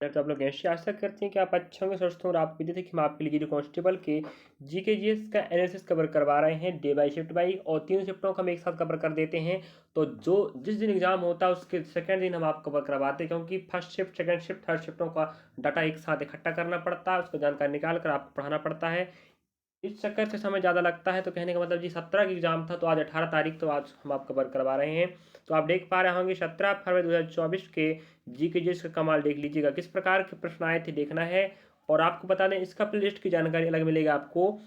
तो आप लोग ऐसे आशा करते हैं कि आप अच्छे होंगे, स्वस्थ होंगे और आप भी थे कि हम आपके लिए जो कांस्टेबल के जीके जीएस का एनालिसिस कवर करवा रहे हैं डे बाई शिफ्ट बाई, और तीनों शिफ्टों को हम एक साथ कवर कर देते हैं। तो जो जिस दिन एग्जाम होता है उसके सेकंड दिन हम आप कवर करवाते हैं, क्योंकि first shift, second shift, third शिफ्टों का डाटा एक साथ इकट्ठा करना पड़ता है, उसको जानकारी निकाल कर आपको पढ़ाना पड़ता है। इस चक्कर से समय ज़्यादा लगता है। तो कहने का मतलब जी 17 की एग्जाम था, तो आज 18 तारीख, तो आज हम आप कवर करवा रहे हैं। तो आप देख पा रहे होंगे 17 फरवरी 2024 के जी के जीएस का कमाल देख लीजिएगा, किस प्रकार के प्रश्न आए थे देखना है। और आपको बता दें इसका प्लेलिस्ट की जानकारी अलग मिलेगा आपको।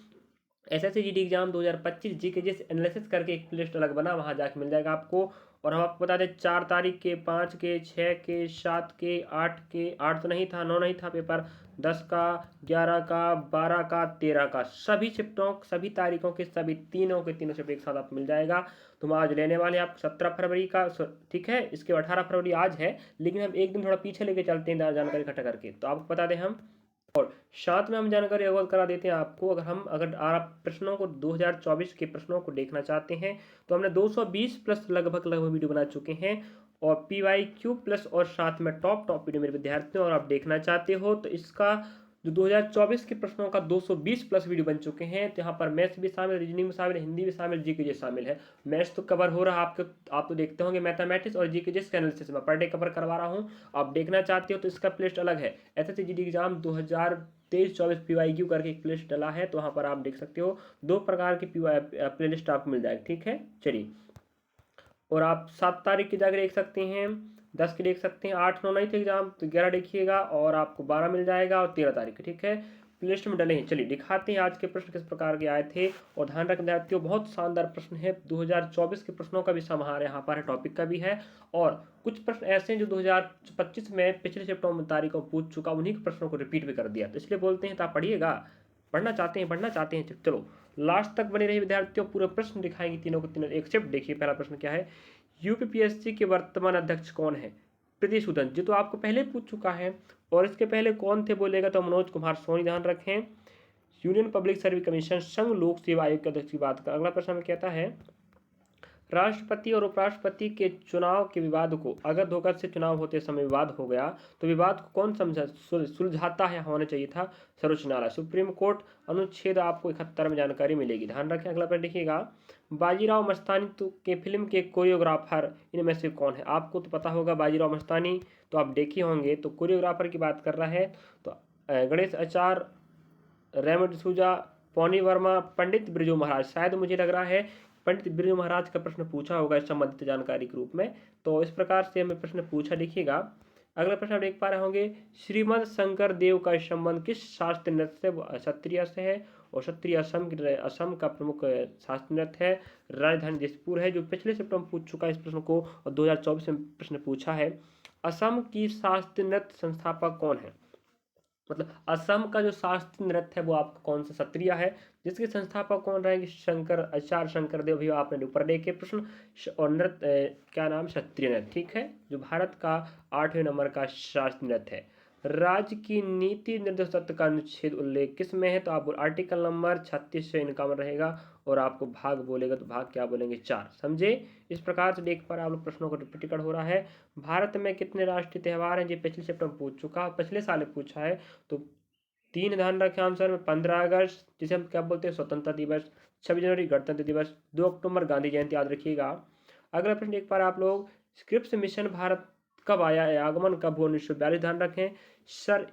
एसएससी जीडी एग्जाम 2025 जी के जिस एनालिसिस करके एक प्लेलिस्ट अलग बना, वहाँ जाके मिल जाएगा आपको। और हम आपको बता दें 4 तारीख के, 5 के, 6 के, 7 के, 8 के, 8 तो नहीं था, 9 नहीं था पेपर, 10 का, 11 का, 12 का, 13 का, सभी शिफ्टों, सभी तारीखों के सभी तीनों के तीनों शिफ्ट एक साथ आपको मिल जाएगा। तो हम आज लेने वाले हैं आपको 17 फरवरी का, ठीक है, इसके 18 फरवरी आज है, लेकिन हम एक दिन थोड़ा पीछे लेके चलते हैं जानकारी इकट्ठा करके। तो आपको बता दें हम, और साथ में हम जानकारी अवगत करा देते हैं आपको। अगर आप प्रश्नों को 2024 के प्रश्नों को देखना चाहते हैं, तो हमने 220 प्लस लगभग वीडियो बना चुके हैं, और PYQ प्लस, और साथ में टॉप वीडियो मेरे विद्यार्थियों, और आप देखना चाहते हो तो इसका जो 2024 के प्रश्नों का 220 प्लस वीडियो बन चुके हैं। तो यहाँ पर मैथ्स भी शामिल, रीजनिंग भी शामिल, हिंदी भी शामिल, जीके जी शामिल है। मैथ्स तो कवर हो रहा है आपके, आप तो देखते होंगे मैथमेटिक्स और जीके जी एनालिसिस में पर डे कवर करवा रहा हूँ। आप देखना चाहते हो तो इसका प्लेलिस्ट अलग है। एसएससी जीडी एग्जाम 2023-24 PYQ करके एक प्लेलिस्ट डला है, तो वहाँ पर आप देख सकते हो। दो प्रकार की प्लेलिस्ट आपको मिल जाएगी, ठीक है। चलिए, और आप 7 तारीख की जाकर देख सकते हैं, 10 की देख सकते हैं, 8 9 नहीं थे एग्जाम, तो 11 देखिएगा, और आपको 12 मिल जाएगा, और 13 तारीख, ठीक है, प्लेलिस्ट में डले हैं। चलिए दिखाते हैं आज के प्रश्न किस प्रकार के आए थे। और ध्यान रखना विद्यार्थियों, बहुत शानदार प्रश्न है। 2024 के प्रश्नों का भी समाहार यहाँ पर है, टॉपिक का भी है। और कुछ प्रश्न ऐसे हैं जो 2025 में पिछले शिफ्टों में तारीखों पूछ चुका, उन्हीं के प्रश्नों को रिपीट भी कर दिया। तो इसलिए बोलते हैं तो आप पढ़िएगा, पढ़ना चाहते हैं, चलो लास्ट तक बने रहिए विद्यार्थियों। पूरे प्रश्न दिखाएंगे तीनों को तीनों। एक शिफ्ट देखिए, पहला प्रश्न क्या है, यूपीपीएससी के वर्तमान अध्यक्ष कौन है? प्रीति सूदन जी, तो आपको पहले पूछ चुका है। और इसके पहले कौन थे बोलेगा तो मनोज कुमार सोनी, ध्यान रखें। यूनियन पब्लिक सर्विस कमीशन, संघ लोक सेवा आयोग के अध्यक्ष की बात कर। अगला प्रश्न में कहता है, राष्ट्रपति और उपराष्ट्रपति के चुनाव के विवाद को, अगर धोखा से चुनाव होते समय विवाद हो गया तो विवाद को कौन सुलझाता है? होना चाहिए था सर्वोच्च न्यायालय, सुप्रीम कोर्ट। अनुच्छेद आपको 71 में जानकारी मिलेगी, ध्यान रखें। अगला प्रश्न देखिएगा, बाजीराव मस्तानी के फिल्म के कोरियोग्राफर इनमें से कौन है? आपको तो पता होगा बाजीराव मस्तानी, तो आप देखे होंगे। तो कोरियोग्राफर की बात कर रहा है तो गणेश आचार्य, रेमो डिसूजा, पौनी वर्मा, पंडित बिरजू महाराज। शायद मुझे लग रहा है पंडित बिरजू महाराज का प्रश्न पूछा होगा इस संबंधित जानकारी के रूप में। तो इस प्रकार से हमें प्रश्न पूछा, देखिएगा। अगला प्रश्न आप देख पा रहे होंगे, श्रीमद शंकर देव का संबंध किस शास्त्रीय नृत्य से? क्षत्रिय से है, और क्षत्रिय असम का प्रमुख शास्त्रीय नृत्य है। राजधानी दिसपुर है, जो पिछले सेप्टेम्बर में पूछ चुका है इस प्रश्न को, और 2024 में प्रश्न पूछा है। असम की शास्त्रीय नृत्य संस्थापक कौन है? मतलब असम का जो शास्त्रीय नृत्य है वो आपका कौन सा क्षत्रिय है, जिसके संस्थापक कौन रहेंगे? शंकर आचार्य शंकर देव। भी आपने ऊपर देखे प्रश्न। और नृत्य क्या नाम? क्षत्रिय नृत्य, ठीक है, जो भारत का 8वें नंबर का शास्त्रीय नृत्य है। राज्य की नीति निर्देश तत्व का अनुच्छेद उल्लेख किस में है? तो आप आर्टिकल नंबर 36 से 51 रहेगा। और आपको भाग बोलेगा तो भाग क्या बोलेंगे? 4, समझे। इस प्रकार से देख पर आप लोग प्रश्नों को रिपीट हो रहा है। भारत में कितने राष्ट्रीय त्यौहार हैं? जी पिछले सेप्टेम्बर पूछ चुका, पिछले साल पूछा है। तो 3 ध्यान रखें आंसर में, 15 अगस्त जिसे हम क्या बोलते हैं स्वतंत्रता दिवस, 26 जनवरी गणतंत्र दिवस, 2 अक्टूबर गांधी जयंती, याद रखिएगा। अगला प्रश्न एक बार आप लोग, स्क्रिप्स मिशन भारत कब आया है? आगमन कब हुआ? 1942, ध्यान रखें। सर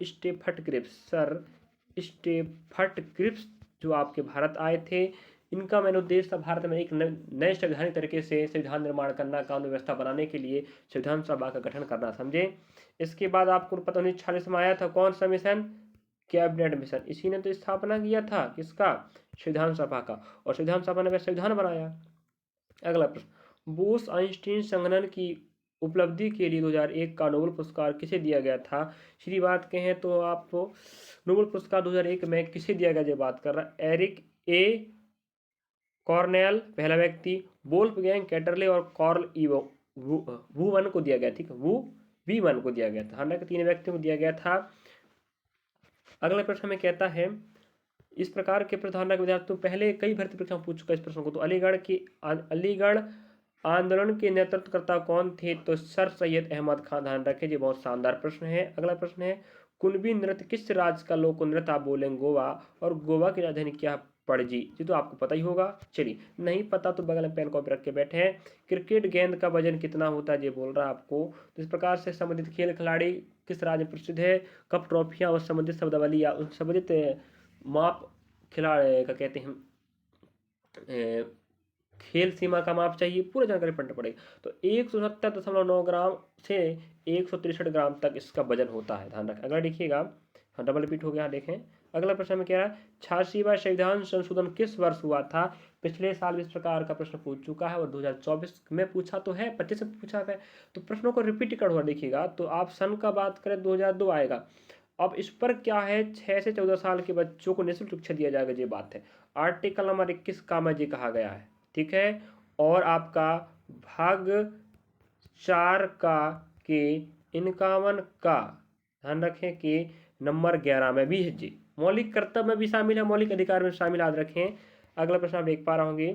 स्टेफर्ट क्रिप्स जो आपके भारत आए थे, इनका मैंने उद्देश्य था भारत में एक नए संवैधानिक तरीके से संविधान निर्माण करना, कानून व्यवस्था बनाने के लिए संविधान सभा का गठन करना, समझे। इसके बाद आपको पता 1946 में आया था कौन सा मिशन? Cabinet mission. इसी ने तो स्थापना किया था किसका? संविधान सभा का, और संविधान सभा ने संविधान बनाया। अगला प्रश्न, बोस आइंस्टीन संगणन की उपलब्धि के लिए 2001 का नोबेल पुरस्कार किसे दिया गया था? श्री बात कहें तो आपको नोबेल पुरस्कार 2001 में किसे दिया गया? जो बात कर रहा है एरिक ए कॉर्नेल, पहला व्यक्ति, वोल्फगैंग कैटरले और कॉर्ल ईवो वू वन को दिया गया, ठीक है, वू वी वन को दिया गया था। हालांकि 3 व्यक्तियों को दिया गया था। अगला प्रश्न में कहता है, इस प्रकार के प्रधान विद्यार्थियों पहले कई भर्ती परीक्षा पूछ चुका इस प्रश्न को। तो अलीगढ़ आंदोलन के नेतृत्वकर्ता कौन थे? तो सर सैयद अहमद खान। ध्यान रखें, ये बहुत शानदार प्रश्न है। अगला प्रश्न है, कुणबी नृत्य किस राज्य का लोक नृत्य? आप बोलेंगे गोवा। और गोवा की राजधानी क्या है? पणजी। ये तो आपको पता ही होगा। चलिए, नहीं पता तो बगल में पेन कॉपी रख के बैठे हैं। क्रिकेट गेंद का वजन कितना होता है? ये बोल रहा है आपको। तो इस प्रकार से संबंधित खेल खिलाड़ी किस राज्य में प्रसिद्ध है? कप ट्रॉफियां और संबंधित शब्दावली या उन संबंधित माप खिलाड़ी का कहते हैं खेल सीमा का माप चाहिए, पूरा जानकारी पढ़ना पड़ेगा। तो 169.9 ग्राम से 163 ग्राम तक इसका वजन होता है। ध्यान रखें। अगला देखिएगा, हाँ डबल रिपीट हो गया। देखें अगला प्रश्न में क्या है, 86वां संविधान संशोधन किस वर्ष हुआ था? पिछले साल इस प्रकार का प्रश्न पूछ चुका है और 2024 में पूछा तो है, 25 में पूछा है। तो प्रश्नों को रिपीट कर हुआ देखिएगा। तो आप सन का बात करें 2002 आएगा। अब इस पर क्या है, 6 से 14 साल के बच्चों को निःशुल्क शिक्षा दिया जाएगा, ये बात है। आर्टिकल नंबर 21 का में ये कहा गया है। ठीक है। और आपका भाग 4 का के 51 का ध्यान रखें कि नंबर 11 में भी है जी। मौलिक कर्तव्य में भी शामिल है, मौलिक अधिकार में शामिल, याद रखें। अगला प्रश्न आप देख पा रहे होंगे,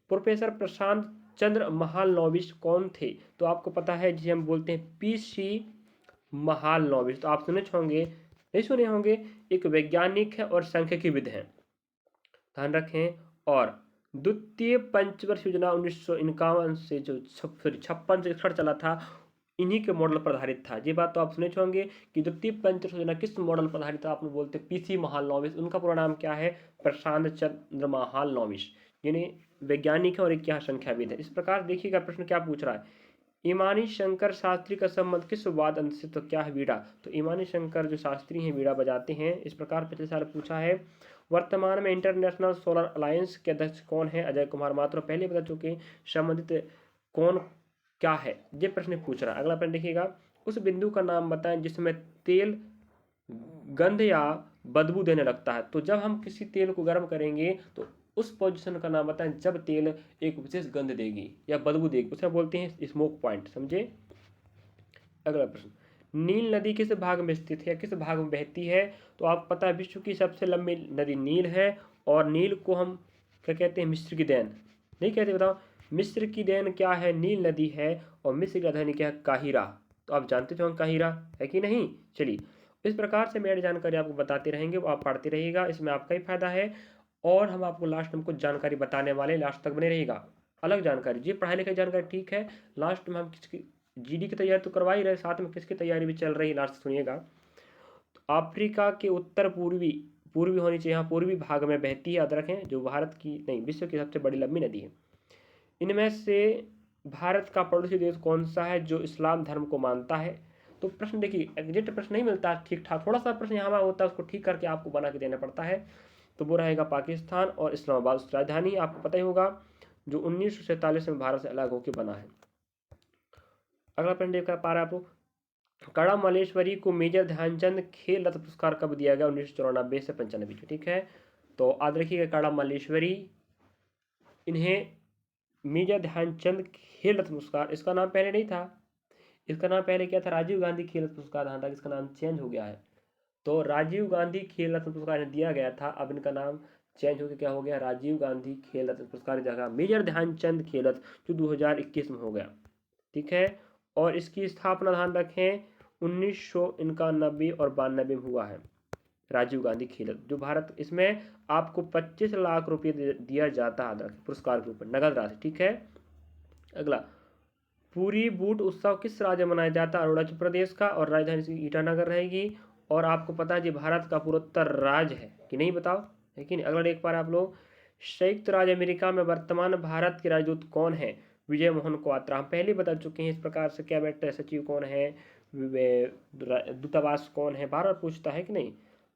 प्रोफेसर प्रशांत चंद्र महालनोबिस कौन थे? तो आपको पता है जिसे हम बोलते हैं पीसी महालनोबिस। तो आप सुने होंगे, नहीं सुने होंगे। एक वैज्ञानिक है और सांख्यिकीविद हैं। ध्यान रखें। और द्वितीय पंचवर्ष योजना 1951 से जो 56 से 61 चला था, इन्हीं के मॉडल पर आधारित था। ये बात तो आप सुने होंगे कि द्वितीय पंचवर्ष योजना किस मॉडल पर आधारित था? आप लोग बोलते हैं पीसी महालनोबिस। उनका पूरा नाम क्या है? प्रशांत चंद्र महालनोबिस। यानी वैज्ञानिक है और एक यहाँ संख्याविद है। इस प्रकार देखिएगा प्रश्न क्या पूछ रहा है, इमानी शंकर शास्त्री का संबंध किस वाद्य यंत्र से? तो क्या है? वीणा। तो इमानी शंकर जो शास्त्री हैं वीणा बजाते हैं। इस प्रकार पिछले साल पूछा है। वर्तमान में इंटरनेशनल सोलर अलायंस के अध्यक्ष कौन है? अजय कुमार माथुर। पहले बता चुके। संबंधित कौन क्या है, ये प्रश्न पूछ रहा है। अगला प्रश्न देखिएगा, उस बिंदु का नाम बताएं जिसमें तेल गंध या बदबू देने लगता है। तो जब हम किसी तेल को गर्म करेंगे तो उस पोजीशन का नाम बताएं जब तेल एक विशेष गंध देगी या बदबू देगी, उसे बोलते हैं स्मोक पॉइंट। समझे। अगला प्रश्न, नील नदी किस भाग में स्थित है, किस भाग में बहती है? तो आप पता है विश्व की सबसे लंबी नदी नील है। और नील को हम क्या कहते हैं? मिस्र की देन नहीं कहते, बताओ। मिस्र की देन क्या है? नील नदी है। और मिस्र की राजधानी क्या है? काहिरा। तो आप जानते हो काहिरा है कि नहीं। चलिए, इस प्रकार से मेरी जानकारी आपको बताते रहेंगे, वो आप पढ़ते रहिएगा, इसमें आपका ही फायदा है। और हम आपको लास्ट में कुछ जानकारी बताने वाले, लास्ट तक बने रहेगा। अलग जानकारी, जी पढ़ाई लिखाई जानकारी ठीक है। लास्ट में हम किसकी जीडी की तैयारी तो करवा ही रहे, साथ में किसकी तैयारी भी चल रही है, लास्ट सुनिएगा। तो अफ्रीका के उत्तर पूर्वी पूर्वी होनी चाहिए, यहाँ पूर्वी भाग में बहती है, याद रखें, जो भारत की नहीं विश्व की सबसे बड़ी लंबी नदी है। इनमें से भारत का पड़ोसी देश कौन सा है जो इस्लाम धर्म को मानता है? तो प्रश्न देखिए, एग्जैक्ट प्रश्न नहीं मिलता ठीक ठाक, थोड़ा सा प्रश्न यहाँ होता है, उसको ठीक करके आपको बना के देना पड़ता है। तो वो रहेगा पाकिस्तान। और इस्लामाबाद उसकी राजधानी आपको पता ही होगा, जो 1947 में भारत से अलग होकर बना है। अगला प्रश्न देख पा रहे हैं आप, कड़ा मल्लेश्वरी को मेजर ध्यानचंद खेल रत्न पुरस्कार कब दिया गया? 1994 से 95 में। ठीक है। तो याद रखिएगा, कड़ा मल्लेश्वरी, इन्हें मेजर ध्यानचंद खेल रत्न पुरस्कार, इसका नाम पहले नहीं था। इसका नाम पहले क्या था? राजीव गांधी खेल रत्न पुरस्कार। ध्यान रखिए, इसका नाम चेंज हो गया है। तो राजीव गांधी खेल रत्न पुरस्कार इन्हें दिया गया था, अब इनका नाम चेंज होकर क्या हो गया? राजीव गांधी खेल रत्न पुरस्कार की जगह मेजर ध्यानचंद खेल रत्न, जो 2021 में हो गया। ठीक है। और इसकी स्थापना ध्यान रखें 1991 और 92 में हुआ है। राजीव गांधी खेल रत्न जो भारत, इसमें आपको 25 लाख रुपये दिया जाता है पुरस्कार के ऊपर, नगद राशि। ठीक है। अगला, पूरी बूट उत्सव किस राज्य में मनाया जाता है? अरुणाचल प्रदेश का। और राजधानी ईटानगर रहेगी। और आपको पता है जी भारत का पूर्वोत्तर राज्य है कि नहीं, बताओ, है कि नहीं। अगला देख पा रहे आप लोग, संयुक्त राज्य अमेरिका में वर्तमान भारत के राजदूत कौन है? विजय मोहन क्वात्रा। हम पहले बता चुके हैं इस प्रकार से, कैबिनेट सचिव कौन है, दूतावास कौन है, बार बार पूछता है कि नहीं।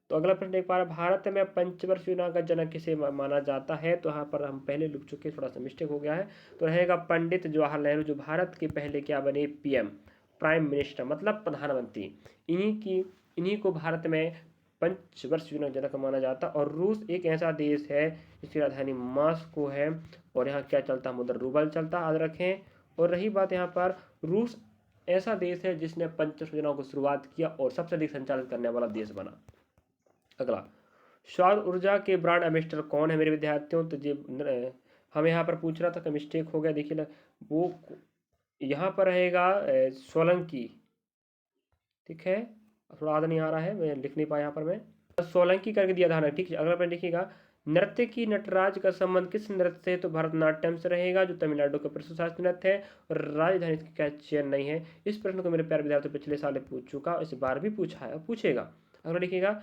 तो अगला प्रश्न देख पा रहे, भारत में पंचवर्ष योजना का जनक किसे माना जाता है? तो यहाँ पर हम पहले लिख चुके, थोड़ा सा मिस्टेक हो गया है। तो रहेगा पंडित जवाहरलाल नेहरू, जो भारत के पहले क्या बने? पीएम, प्राइम मिनिस्टर, मतलब प्रधानमंत्री। इन्हीं को भारत में पंचवर्ष योजना जनक माना जाता। और रूस एक ऐसा देश है जिसकी राजधानी मॉस्को है। और यहाँ क्या चलता है? मुद्रा रूबल चलता, याद रखें। और रही बात यहाँ पर, रूस ऐसा देश है जिसने पंचवर्ष योजनाओं को शुरुआत किया और सबसे अधिक संचालित करने वाला देश बना। अगला, सौर ऊर्जा के ब्रांड एम्बेसडर कौन है मेरे विद्यार्थियों? तो ये हमें यहाँ पर पूछ रहा था कि मिस्टेक हो गया, देखिए ना, वो यहाँ पर रहेगा सोलंकी। ठीक है, थोड़ा याद नहीं आ रहा है, मैं लिख नहीं पाया यहाँ पर, मैं सोलंकी करके दिया था ना। ठीक है, अगला प्रश्न देखिएगा, नृत्य की नटराज का संबंध किस नृत्य से? तो भरतनाट्यम से रहेगा, जो तमिलनाडु का प्रसिद्ध शास्त्रीय नृत्य है, और राजधानी इसकी क्या? चेन्नई है। इस प्रश्न को मेरे प्यारे विद्यार्थी पिछले साल पूछ चुका, इस बार भी पूछा है, पूछेगा। अगला देखिएगा,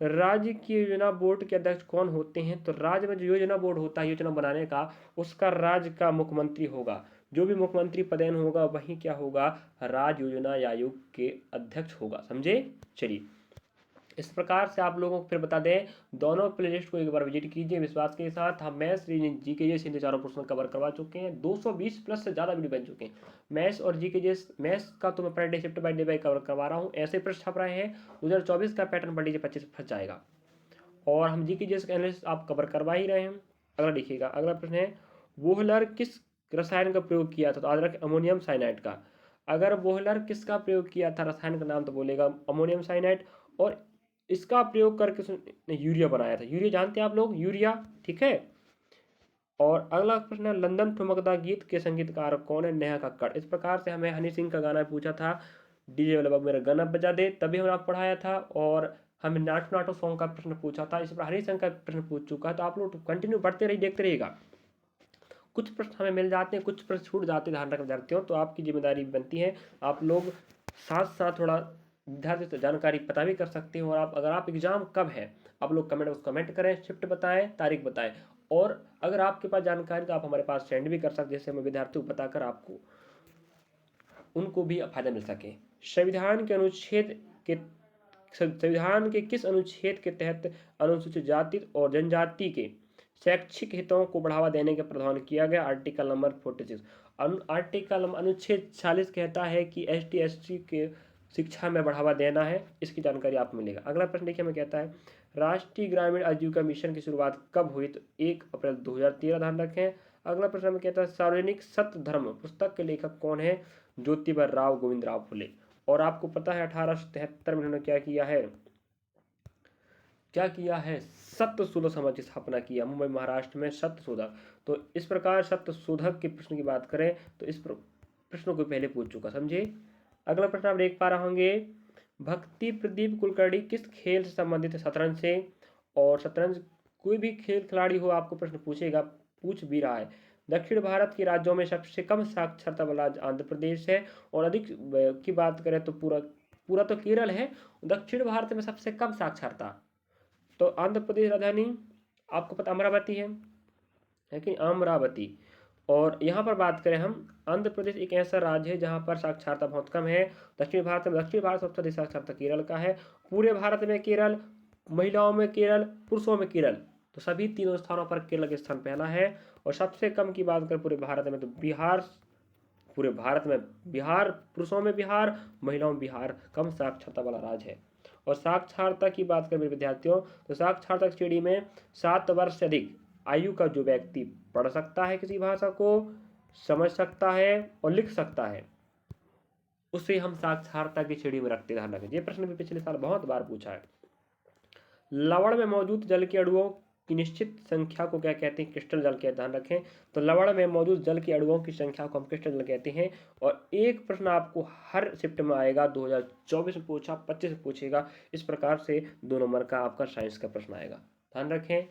राज्य की योजना बोर्ड के अध्यक्ष कौन होते हैं? तो राज्य में जो योजना बोर्ड होता है योजना बनाने का, उसका राज्य का मुख्यमंत्री होगा। जो भी मुख्यमंत्री पदेन होगा वही क्या होगा? राज्य योजना आयोग के अध्यक्ष होगा। समझे? चलिए, इस प्रकार से आप लोगों को फिर बता दें, दोनों प्लेलिस्ट को एक बार विजिट कीजिए विश्वास के साथ। हम मैथ्स, जीके जीएस इन चारों प्रश्न कवर करवा चुके हैं, 220 प्लस से ज़्यादा वीडियो बन चुके हैं। मैथ्स और जीके जीएस, मैथ्स का तो मैं per day shift by day by cover करवा रहा हूँ, ऐसे प्रश्न छप रहे हैं। 2024 का पैटर्न पढ़ लीजिए, 25 फंस जाएगा। और हम जीके जीएस का एनालिसिस आप कवर करवा ही रहे हैं। अगला देखिएगा, अगला प्रश्न है, वोहलर किस रसायन का प्रयोग किया था? तो आज रखें अमोनियम साइनाइड का। अगर वोहलर किसका प्रयोग किया था रसायन का नाम, तो बोलेगा अमोनियम साइनाइड। और इसका प्रयोग करके उसने यूरिया बनाया था। यूरिया जानते हैं आप लोग, यूरिया। ठीक है, और अगला प्रश्न है, लंदन ठुमकदा गीत के संगीतकार कौन है? नेहा कक्कड़। इस प्रकार से हमें हनी सिंह का गाना पूछा था, डीजे वाले बाबू मेरा गाना बजा दे, तभी हमने आपको पढ़ाया था। और हमें नाटो नाटो सॉन्ग का प्रश्न पूछा था, इस पर हनी सिंह का प्रश्न पूछ चुका है। तो आप लोग कंटिन्यू पढ़ते रहिए, देखते रहिएगा। कुछ प्रश्न हमें मिल जाते हैं, कुछ प्रश्न छूट जाते हैं, ध्यान रख विद्यार्थियों। तो आपकी जिम्मेदारी बनती है, आप लोग साथ साथ थोड़ा विद्यार्थी से जानकारी पता भी कर सकते हो। और आप, अगर आप एग्जाम कब है, आप लोग कमेंट बॉक्स कमेंट करें, शिफ्ट बताएं, तारीख बताएं। और अगर आपके पास जानकारी तो आप हमारे पास सेंड भी कर सकते हैं, जैसे हमें विद्यार्थियों को बताकर आपको उनको भी फायदा मिल सके। संविधान के अनुच्छेद के संविधान के किस अनुच्छेद के तहत अनुसूचित जाति और जनजाति के शैक्षिक हितों को बढ़ावा देने का प्रावधान किया गया? Article number 46। आर्टिकल अनुच्छेद 46 कहता है कि ST SC के शिक्षा में बढ़ावा देना है। इसकी जानकारी आप मिलेगा। अगला प्रश्न देखिए, हमें कहता है, राष्ट्रीय ग्रामीण आजीविका मिशन की शुरुआत कब हुई? तो 1 अप्रैल 2013, ध्यान रखें। अगला प्रश्न हमें कहता है, सार्वजनिक सत्य धर्म पुस्तक के लेखक कौन है? ज्योतिबा राव गोविंद राव फुले। और आपको पता है 1873 में उन्होंने क्या किया है? क्या किया है? सत्य शोधक समाज की स्थापना किया, मुंबई महाराष्ट्र में सत्य शोधक। तो इस प्रकार सत्य शोधक के प्रश्न की बात करें तो इस प्रश्नों को पहले पूछ चुका। समझे? अगला प्रश्न आप देख पा रहे होंगे, भक्ति प्रदीप कुलकर्णी किस खेल से संबंधित है? शतरंज से। और शतरंज कोई भी खेल खिलाड़ी हो आपको प्रश्न पूछेगा, पूछ भी रहा है। दक्षिण भारत के राज्यों में सबसे कम साक्षरता वाला राज्य आंध्र प्रदेश है। और अधिक की बात करें तो पूरा तो केरल है, दक्षिण भारत में सबसे कम साक्षरता तो आंध्र प्रदेश राजधानी आपको पता अमरावती है कि अमरावती। और यहाँ पर बात करें हम, आंध्र प्रदेश एक ऐसा राज्य है जहाँ पर साक्षरता बहुत कम है। दक्षिण भारत सबसे अधिक साक्षरता केरल का है। पूरे भारत में केरल, महिलाओं में केरल, पुरुषों में केरल, तो सभी तीनों स्थानों पर केरल का स्थान पहला है। और सबसे कम की बात करें पूरे भारत में तो बिहार, पूरे भारत में बिहार, पुरुषों में बिहार, महिलाओं में बिहार कम साक्षरता वाला राज्य है। और साक्षरता की बात करें मेरे विद्यार्थियों, तो साक्षरता श्रेणी में 7 वर्ष से अधिक आयु का जो व्यक्ति पढ़ सकता है, किसी भाषा को समझ सकता है और लिख सकता है, उसे हम साक्षरता की श्रेणी में रखते। ध्यान रखें, ये प्रश्न भी पिछले साल बहुत बार पूछा है। लवण में मौजूद जल के अणुओं की निश्चित संख्या को क्या कहते हैं? क्रिस्टल जल के। ध्यान रखें, तो लवण में मौजूद जल के अणुओं की संख्या को हम क्रिस्टल जल कहते हैं। और एक प्रश्न आपको हर शिफ्ट में आएगा, 2024 में पूछा, 25 में पूछेगा, इस प्रकार से 2 नंबर का आपका साइंस का प्रश्न आएगा। ध्यान रखें।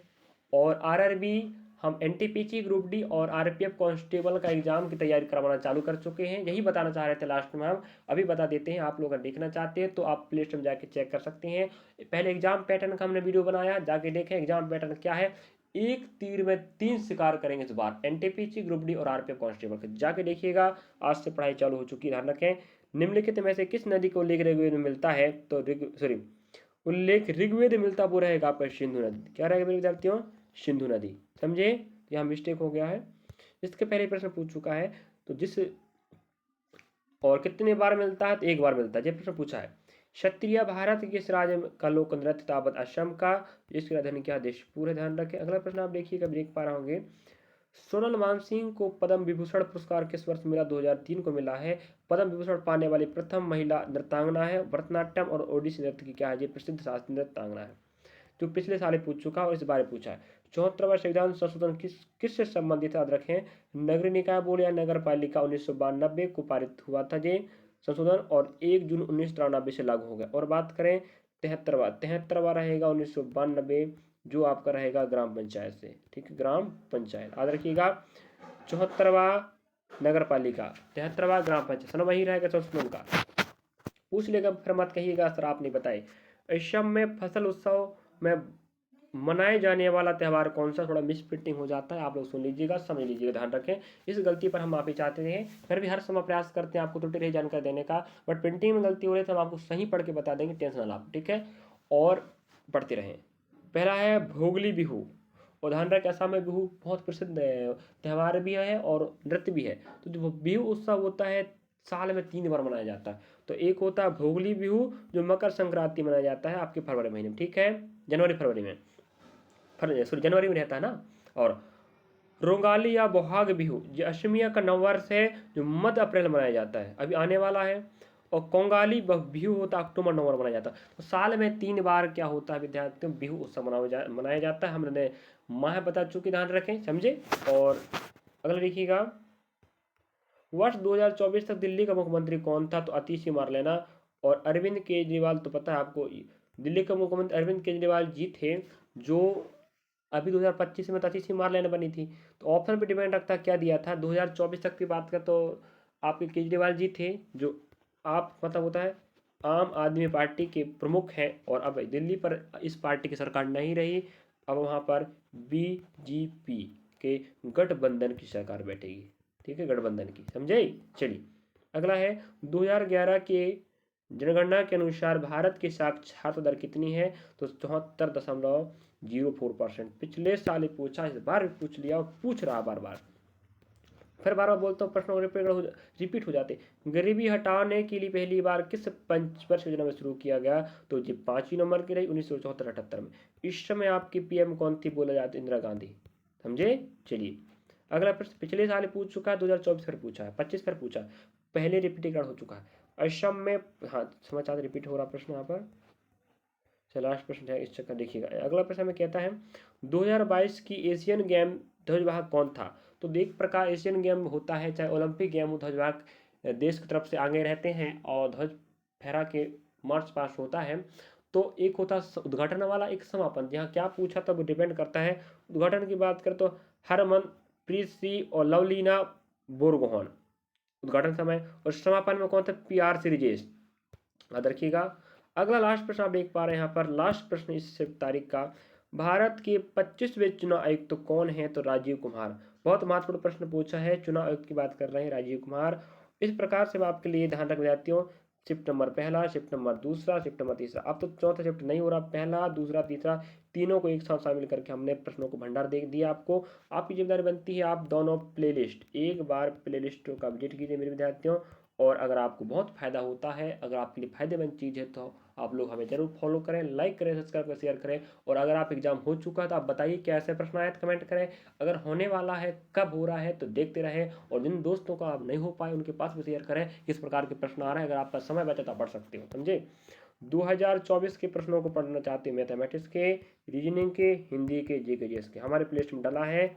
और RRB, हम NTPC ग्रुप डी और RPF कांस्टेबल का एग्जाम की तैयारी करवाना चालू कर चुके हैं। यही बताना चाह रहे थे लास्ट में, हम अभी बता देते हैं। आप लोग अगर देखना चाहते हैं तो आप प्ले स्टोर में जाके चेक कर सकते हैं। पहले एग्जाम पैटर्न का हमने वीडियो बनाया, जाके देखें एग्जाम पैटर्न क्या है। एक तीर में 3 शिकार करेंगे इस बार, NTPC ग्रुप डी और RPF कांस्टेबल के, जाके देखिएगा। आज से पढ़ाई चालू हो चुकी है। ध्यान रखें, निम्नलिखित में से किस नदी को उल्लेख ऋग्वेद में मिलता है? तो उल्लेख ऋग्वेद मिलता वो रहेगा आपका सिंधु नदी। क्या रहेगा मेरे विद्यार्थियों? सिंधु नदी। समझे? यहाँ मिस्टेक हो गया है, इसके पहले प्रश्न पूछ चुका है। तो जिस और कितने बार मिलता है? तो 1 बार मिलता है। ये प्रश्न पूछा है, क्षत्रिय भारत किस राज्य का लोक नृत्य तावत असम का, जिसकी राजधानी क्या? दिसपुर है। ध्यान रखें। अगला प्रश्न आप देखिएगा, देख पा रहे होंगे, सोनल मानसिंह को पद्म विभूषण पुरस्कार किस वर्ष मिला? 2003 को मिला है। पद्म विभूषण पाने वाली प्रथम महिला नृत्यांगना है। भरतनाट्यम और ओडिसी नृत्य की क्या है? ये प्रसिद्ध शास्त्रीय नृत्यांगना है, जो पिछले साल पूछ चुका और इस बार पूछा है। 74वां संविधान संशोधन किससे संबंधित याद रखें? नगरीय निकाय बोर्ड या नगर पालिका 1992 को पारित हुआ था ये संशोधन और 1 जून 1993 से लागू हो गया। और बात करें 73वां रहेगा 1992 जो आपका रहेगा ग्राम पंचायत से, ठीक है, ग्राम पंचायत याद रखिएगा। 74वां नगर पालिका, 73वां ग्राम पंचायत, सुनो वही रहेगा संशोधन का। पूछ लेगा फिर मत कहिएगा सर आपने बताए। असम में फसल उत्सव में मनाए जाने वाला त्यौहार कौन सा? थोड़ा मिस प्रिंटिंग हो जाता है, आप लोग सुन लीजिएगा, समझ लीजिएगा, ध्यान रखें। इस गलती पर हम माफी चाहते हैं, फिर भी हर समय प्रयास करते हैं आपको त्रुटि रही जानकारी देने का, बट प्रिंटिंग में गलती हो रही है तो हम आपको सही पढ़ के बता देंगे, टेंशन ना लो, ठीक है। और पढ़ते रहें। पहला है भोगली बिहू, और ध्यान रखें असम में बिहू बहुत प्रसिद्ध त्यौहार भी है और नृत्य भी है। तो जो बिहू उत्सव होता है साल में 3 बार मनाया जाता है। तो एक होता है भोगली बिहू जो मकर संक्रांति मनाया जाता है आपके फरवरी महीने में, ठीक है, जनवरी फरवरी में, सॉरी जनवरी में रहता है ना। और रोंगाली या बोहाग बिहू जो असमिया का नववर्ष है जो मध्य अप्रैल मनाया जाता है, अभी आने वाला है। और कोंगाली बिहू होता है अक्टूबर नवंबर मनाया जाता है। तो साल में 3 बार क्या होता है विद्यार्थियों, बिहू उत्सव मनाया जाता है। हमने माह बता चुके, ध्यान रखें, समझे। और अगला देखिएगा, वर्ष 2024 तक दिल्ली का मुख्यमंत्री कौन था? तो अतीश कुमार लेना। और अरविंद केजरीवाल, तो पता है आपको दिल्ली का मुख्यमंत्री अरविंद केजरीवाल जी थे, जो अभी 2025 में अतीश कुमार लेना बनी थी। तो ऑप्शन पे डिपेंड रखता क्या दिया था। 2024 तक की बात कर तो आपके केजरीवाल जी थे, जो आप मतलब होता है आम आदमी पार्टी के प्रमुख हैं, और अब दिल्ली पर इस पार्टी की सरकार नहीं रही, अब वहाँ पर बीजेपी के गठबंधन की सरकार बैठेगी, ठीक है, गठबंधन की, समझे। चलिए अगला है 2011 के जनगणना के अनुसार भारत की साक्षरता दर कितनी है? तो 74.04%। पिछले साल ही पूछा, इस बार भी पूछ लिया और पूछ रहा बार बार, फिर बार बार बोलता हूँ, प्रश्न रिपीट हो जाते। गरीबी हटाने के लिए पहली बार किस पंचवर्ष योजना में शुरू किया गया? तो ये 5वीं नंबर की रही 1974-78 में। इस समय आपकी पीएम कौन थी? बोला जाता इंदिरा गांधी, समझे। चलिए अगला प्रश्न पिछले साल पूछ चुका है, 2024 फिर पूछा है, 25 फिर पूछा, पहले रिपीटेड हो चुका है। असम में, हाँ समाचार रिपीट हो रहा प्रश्न यहाँ पर। चलो लास्ट प्रश्न है इस चक्कर, देखिएगा अगला प्रश्न में कहता है 2022 की एशियन गेम ध्वजवाहक कौन था? तो एक प्रकार एशियन गेम होता है, चाहे ओलंपिक गेम हो, ध्वजवाहक देश की तरफ से आगे रहते हैं और ध्वज फहरा के मार्च पास होता है। तो एक होता उद्घाटन वाला, एक समापन। यहाँ क्या पूछा था वो डिपेंड करता है। उद्घाटन की बात करें तो हरमनप्रीत सिंह और लवलीना बोरगोहान उद्घाटन समय, और समापन में कौन था? PR श्रीजेश, याद रखिएगा। अगला लास्ट प्रश्न आप देख पा रहे हैं यहाँ पर, लास्ट प्रश्न इस तारीख का, भारत के 25वें चुनाव आयुक्त तो कौन है? तो राजीव कुमार। बहुत महत्वपूर्ण प्रश्न पूछा है, चुनाव आयुक्त की बात कर रहे हैं राजीव कुमार। इस प्रकार से मैं आपके लिए ध्यान रख जाती हूँ, शिफ्ट नंबर पहला, शिफ्ट नंबर दूसरा, शिफ्ट नंबर तीसरा। अब तो चौथा शिफ्ट नहीं हो रहा, पहला दूसरा तीसरा तीनों को एक साथ शामिल करके हमने प्रश्नों को भंडार दे दिया आपको। आपकी जिम्मेदारी बनती है आप दोनों प्लेलिस्ट एक बार प्लेलिस्ट का विजिट कीजिए मेरे विद्यार्थियों। और अगर आपको बहुत फायदा होता है, अगर आपके लिए फायदेमंद चीज़ है, तो आप लोग हमें जरूर फॉलो करें, लाइक करें, सब्सक्राइब करें, शेयर करें। और अगर आप एग्जाम हो चुका है तो आप बताइए कैसे प्रश्न आए, कमेंट करें। अगर होने वाला है, कब हो रहा है, तो देखते रहें। और जिन दोस्तों का आप नहीं हो पाए उनके पास भी शेयर करें किस प्रकार के प्रश्न आ रहे हैं। अगर आपका समय बचे तो आप पढ़ सकते हो, समझे। 2024 के प्रश्नों को पढ़ना चाहते हैं, मैथमेटिक्स के, रीजनिंग के, हिंदी के, जीके जीएस के, हमारे प्लेलिस्ट में डाला है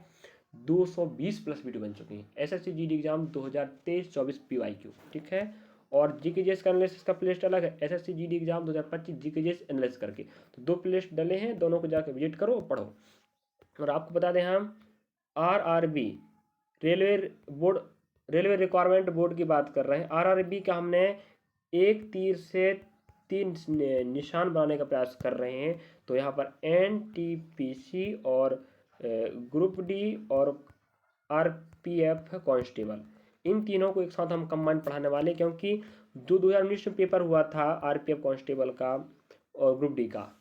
220 प्लस वीडियो बन चुकी हैं। SSC GD एग्जाम 2023-24 PYQ, ठीक है। और जीके जीएस का एनालिसिस का प्लेलिस्ट अलग है, SSC GD exam 2025 GK GS analysis करके। तो 2 प्लेलिस्ट डले हैं, दोनों को जाकर विजिट करो और पढ़ो। और आपको बता दें हम RRB railway board, railway requirement board की बात कर रहे हैं। RRB का हमने एक तीर से 3 निशान बनाने का प्रयास कर रहे हैं। तो यहाँ पर NTPC और ग्रुप D और RPF कांस्टेबल, इन तीनों को एक साथ हम कंबाइन पढ़ाने वाले, क्योंकि जो 2019 में पेपर हुआ था RPF कांस्टेबल का और ग्रुप D का,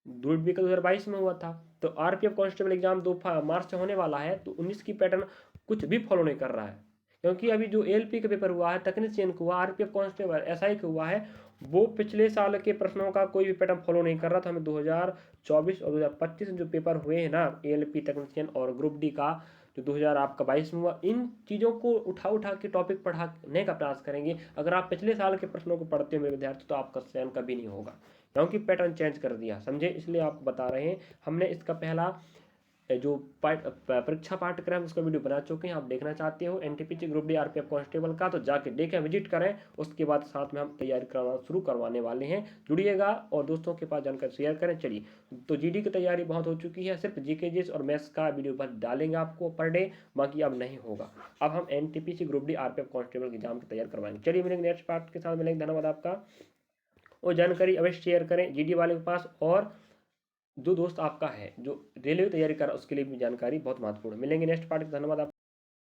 ग्रुप D का 2022 में हुआ था। तो RPF कांस्टेबल एग्जाम 2 मार्च से होने वाला है। तो 19 की पैटर्न कुछ भी फॉलो नहीं कर रहा है, क्योंकि अभी जो LP का पेपर हुआ है, तकनीशियन का हुआ, RPF कांस्टेबल SI का हुआ है, वो पिछले साल के प्रश्नों का कोई भी पैटर्न फॉलो नहीं कर रहा था। हमें 2024 और 2025 में जो पेपर हुए हैं ना, LP तकनीशियन और ग्रुप D का, जो 2000 आपका 22 में हुआ, इन चीज़ों को उठा के टॉपिक पढ़ाने का प्रयास करेंगे। अगर आप पिछले साल के प्रश्नों को पढ़ते हो मेरे विद्यार्थी, तो आपका चयन कभी नहीं होगा, क्योंकि पैटर्न चेंज कर दिया, समझे। इसलिए आप बता रहे हैं। हमने इसका पहला जो परीक्षा पाठ्यक्रम उसका वीडियो बना चुके हैं। आप देखना चाहते हो NTPC group D RPF constable का, तो जाके देखें, विजिट करें। उसके बाद साथ में हम तैयारी करना शुरू करवाने वाले हैं। जुड़िएगा और दोस्तों के पास जानकारी शेयर करें। चलिए, तो जीडी की तैयारी बहुत हो चुकी है, सिर्फ जीके जीएस और मैथ्स का वीडियो बस डालेंगे आपको पर डे, बाकी अब नहीं होगा। अब हम NTPC group D RPF constable की एग्जाम की तैयारी करवाएंगे। चलिए मिलेंगे नेक्स्ट पार्ट के साथ, मिलेंगे। धन्यवाद आपका। और जानकारी अवश्य शेयर करें जीडी वाले के पास, और जो दोस्त आपका है जो रेलवे तैयारी कर रहा है उसके लिए भी जानकारी बहुत महत्वपूर्ण है। मिलेंगे नेक्स्ट पार्ट। धन्यवाद आप।